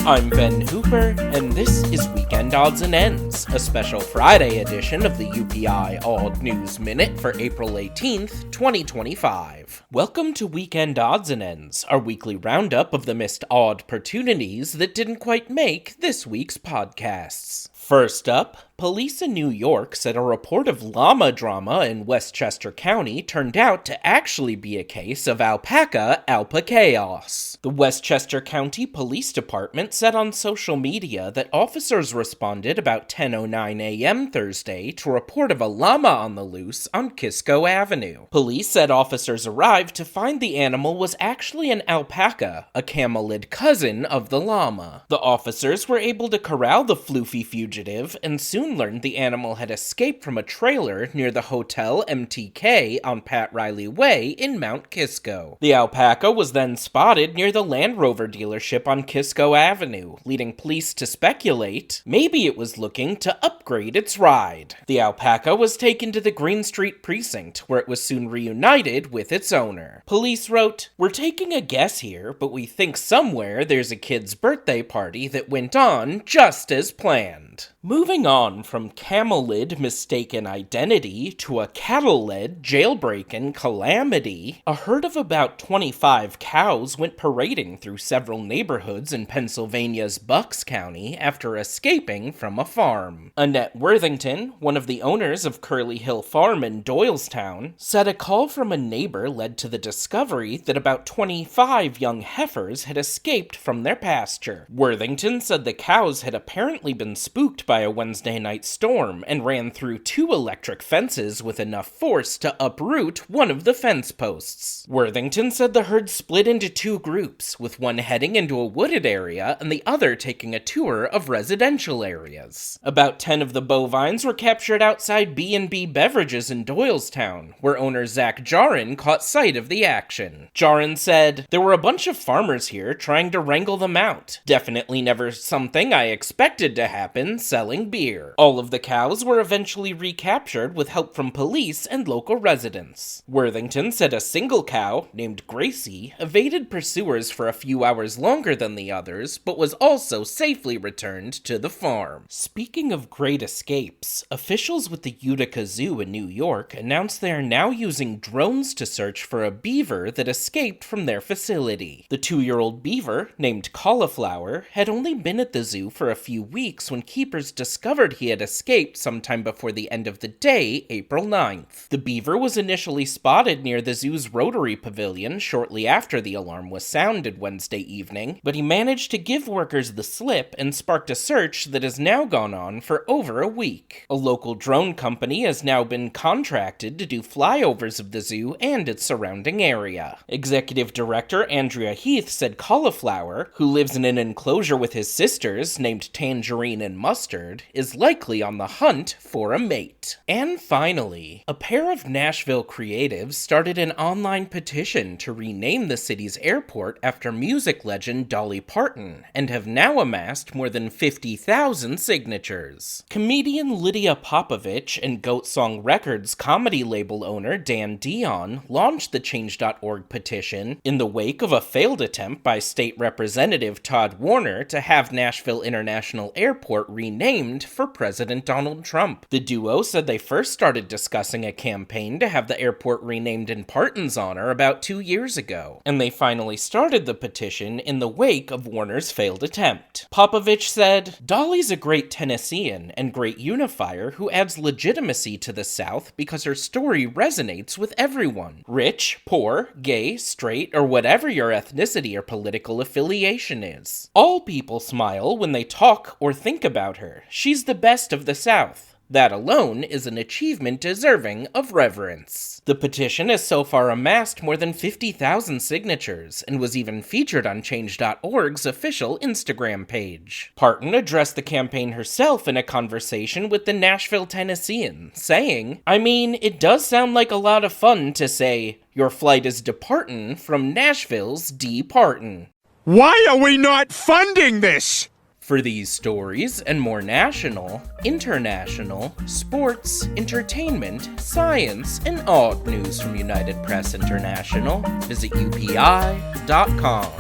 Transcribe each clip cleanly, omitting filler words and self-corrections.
I'm Ben Hooper, and this is Weekend Odds and Ends, a special Friday edition of the UPI Odd News Minute for April 18th, 2025. Welcome to Weekend Odds and Ends, our weekly roundup of the missed odd-portunities that didn't quite make this week's podcasts. First up, police in New York said a report of llama drama in Westchester County turned out to actually be a case of Alpaca chaos. The Westchester County Police Department said on social media that officers responded about 10:09 a.m. Thursday to a report of a llama on the loose on Kisco Avenue. Police said officers arrived to find the animal was actually an alpaca, a camelid cousin of the llama. The officers were able to corral the floofy fugitive and soon learned the animal had escaped from a trailer near the Hotel MTK on Pat Riley Way in Mount Kisco. The alpaca was then spotted near the Land Rover dealership on Kisco Avenue, leading police to speculate maybe it was looking to upgrade its ride. The alpaca was taken to the Green Street precinct, where it was soon reunited with its owner. Police wrote, "We're taking a guess here, but we think somewhere there's a kid's birthday party that went on just as planned." Moving on from camelid mistaken identity to a cattle-led jailbreaking calamity, a herd of about 25 cows went parading through several neighborhoods in Pennsylvania's Bucks County after escaping from a farm. Annette Worthington, one of the owners of Curly Hill Farm in Doylestown, said a call from a neighbor led to the discovery that about 25 young heifers had escaped from their pasture. Worthington said the cows had apparently been spooked by a Wednesday night storm and ran through 2 electric fences with enough force to uproot one of the fence posts. Worthington said the herd split into 2 groups, with one heading into a wooded area and the other taking a tour of residential areas. About 10 of the bovines were captured outside B&B Beverages in Doylestown, where owner Zach Jarin caught sight of the action. Jarin said, "There were a bunch of farmers here trying to wrangle them out. Definitely never something I expected to happen, selling beer." All of the cows were eventually recaptured with help from police and local residents. Worthington said a single cow, named Gracie, evaded pursuers for a few hours longer than the others, but was also safely returned to the farm. Speaking of great escapes, officials with the Utica Zoo in New York announced they are now using drones to search for a beaver that escaped from their facility. The 2-year-old beaver, named Cauliflower, had only been at the zoo for a few weeks when keepers discovered he had escaped sometime before the end of the day, April 9th. The beaver was initially spotted near the zoo's Rotary Pavilion shortly after the alarm was sounded Wednesday evening, but he managed to give workers the slip and sparked a search that has now gone on for over a week. A local drone company has now been contracted to do flyovers of the zoo and its surrounding area. Executive Director Andrea Heath said Cauliflower, who lives in an enclosure with his sisters named Tangerine and Mustard, is likely on the hunt for a mate. And finally, a pair of Nashville creatives started an online petition to rename the city's airport after music legend Dolly Parton, and have now amassed more than 50,000 signatures. Comedian Lydia Popovich and Goat Song Records comedy label owner Dan Dion launched the Change.org petition in the wake of a failed attempt by State Representative Todd Warner to have Nashville International Airport renamed for President Donald Trump. The duo said they first started discussing a campaign to have the airport renamed in Parton's honor about 2 years ago, and they finally started the petition in the wake of Warner's failed attempt. Popovich said, "Dolly's a great Tennessean and great unifier who adds legitimacy to the South because her story resonates with everyone, rich, poor, gay, straight, or whatever your ethnicity or political affiliation is. All people smile when they talk or think about her. She's the best of the South. That alone is an achievement deserving of reverence." The petition has so far amassed more than 50,000 signatures and was even featured on Change.org's official Instagram page. Parton addressed the campaign herself in a conversation with the Nashville Tennessean, saying, "I mean, it does sound like a lot of fun to say, 'Your flight is departin' from Nashville's D. Parton.'" Why are we not funding this? For these stories and more national, international, sports, entertainment, science, and odd news from United Press International, visit upi.com.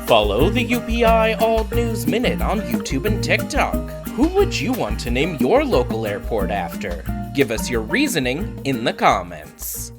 Follow the UPI Odd News Minute on YouTube and TikTok. Who would you want to name your local airport after? Give us your reasoning in the comments.